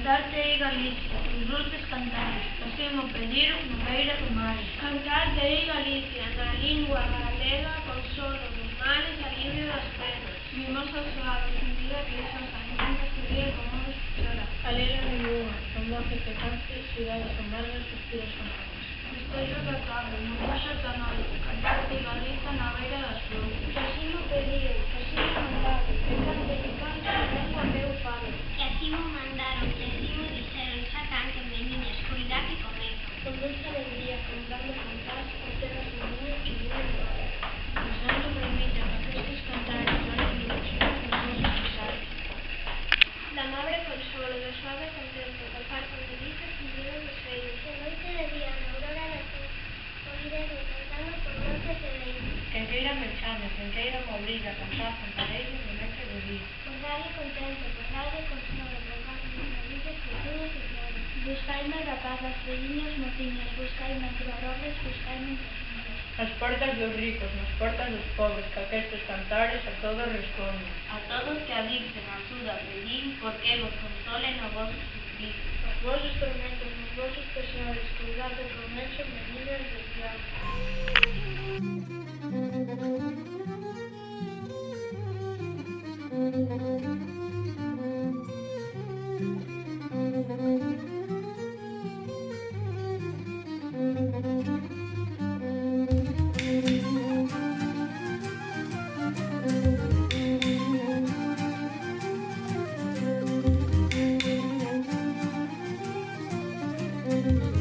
Cantarte é Galicia, os dulces cantares, casimo pedir no beira do mar. Cantarte é Galicia, na lingua galega, consolo dos males, alivio das penas. Mimosa suave, sentida queixosa, encanta su río como una escritora. Alegre de luna, son voces que cantes, ciudades amargas, suspiros amargos. Despois da tarde, murmuxos da noite, cantarte é Galicia na beira das flores. Casimo pediu, casimo mandado, que cante, vengo a meu fado. Que así mo mandaron, que así mo dixeron, xa canten, meniñas, cuidad que comezan. Con dulce alegría, cantando cantás, por terras meninas que viven no mar. O santo permite que aquestes cantares valen ilusión nos vosos pesares. Da nobre consolo, do suave contento, do parto delicias, cumprido dos feios. De noite de día, na aurora da cruz, oiremos cantando por montes de leite. Quen queira me chame, quen queira me obriga, cantar cantarelle de noite de día. Por darle contento, por darle consolo, por darle maravillas de todos e todos. Buscaime rapazas, velliños, mociñas, buscaime entre arrobles, buscaime entre as nubes. Nas portas dos ricos, nas portas dos pobres, que aquestos cantares a todos responden. A todos que a Virgen axuda pedín, porque vos consolen o vosso suplicio. Os vosos tormentos, nos vosos pesares, cuidado promenso, meninas de fiar. Thank you.